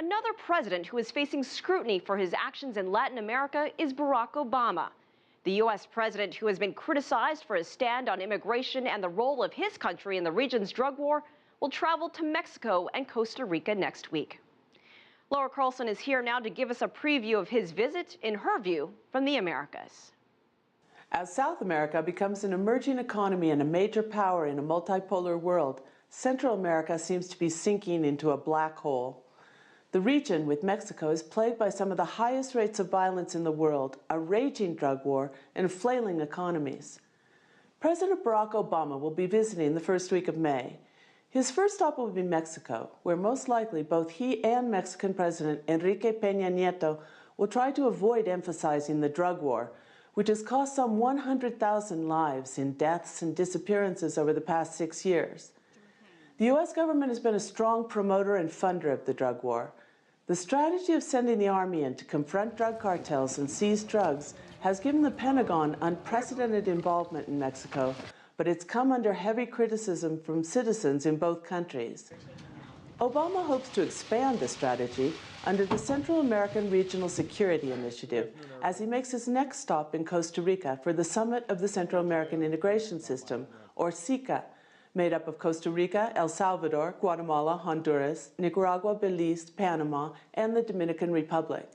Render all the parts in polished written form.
Another president who is facing scrutiny for his actions in Latin America is Barack Obama. The U.S. president, who has been criticized for his stand on immigration and the role of his country in the region's drug war, will travel to Mexico and Costa Rica next week. Laura Carlson is here now to give us a preview of his visit, in her view, from the Americas. As South America becomes an emerging economy and a major power in a multipolar world, Central America seems to be sinking into a black hole. The region, with Mexico, is plagued by some of the highest rates of violence in the world, a raging drug war, and flailing economies. President Barack Obama will be visiting the first week of May. His first stop will be Mexico, where most likely both he and Mexican President Enrique Peña Nieto will try to avoid emphasizing the drug war, which has cost some 100,000 lives in deaths and disappearances over the past 6 years. The U.S. government has been a strong promoter and funder of the drug war. The strategy of sending the army in to confront drug cartels and seize drugs has given the Pentagon unprecedented involvement in Mexico, but it's come under heavy criticism from citizens in both countries. Obama hopes to expand the strategy under the Central American Regional Security Initiative as he makes his next stop in Costa Rica for the summit of the Central American Integration System, or CICA, made up of Costa Rica, El Salvador, Guatemala, Honduras, Nicaragua, Belize, Panama, and the Dominican Republic.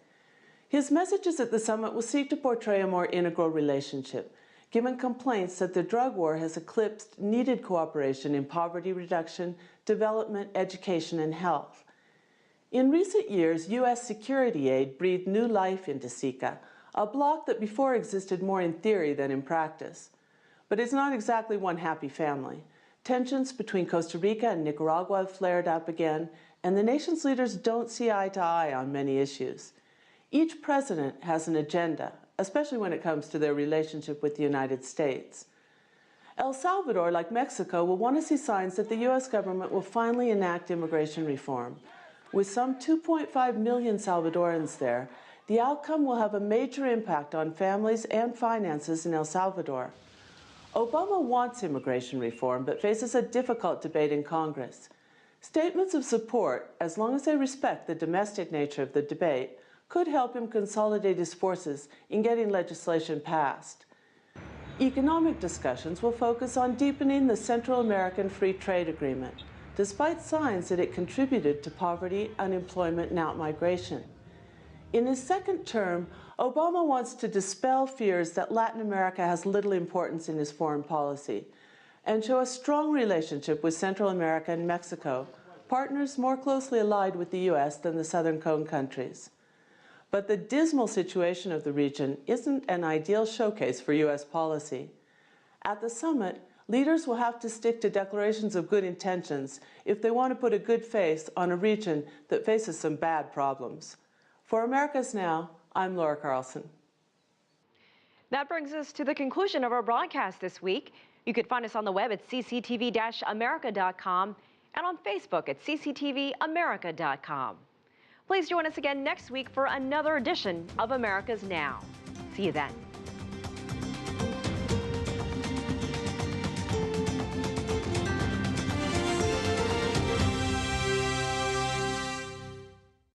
His messages at the summit will seek to portray a more integral relationship, given complaints that the drug war has eclipsed needed cooperation in poverty reduction, development, education, and health. In recent years, U.S. security aid breathed new life into CICA, a bloc that before existed more in theory than in practice. But it's not exactly one happy family. Tensions between Costa Rica and Nicaragua have flared up again, and the nation's leaders don't see eye to eye on many issues. Each president has an agenda, especially when it comes to their relationship with the United States. El Salvador, like Mexico, will want to see signs that the U.S. government will finally enact immigration reform. With some 2.5 million Salvadorans there, the outcome will have a major impact on families and finances in El Salvador. Obama wants immigration reform, but faces a difficult debate in Congress. Statements of support, as long as they respect the domestic nature of the debate, could help him consolidate his forces in getting legislation passed. Economic discussions will focus on deepening the Central American Free Trade Agreement, despite signs that it contributed to poverty, unemployment, and outmigration. In his second term, Obama wants to dispel fears that Latin America has little importance in his foreign policy and show a strong relationship with Central America and Mexico, partners more closely allied with the U.S. than the Southern Cone countries. But the dismal situation of the region isn't an ideal showcase for U.S. policy. At the summit, leaders will have to stick to declarations of good intentions if they want to put a good face on a region that faces some bad problems. For Americas Now, I'm Laura Carlson. That brings us to the conclusion of our broadcast this week. You can find us on the web at cctv-america.com and on Facebook at cctvamerica.com. Please join us again next week for another edition of Americas Now. See you then.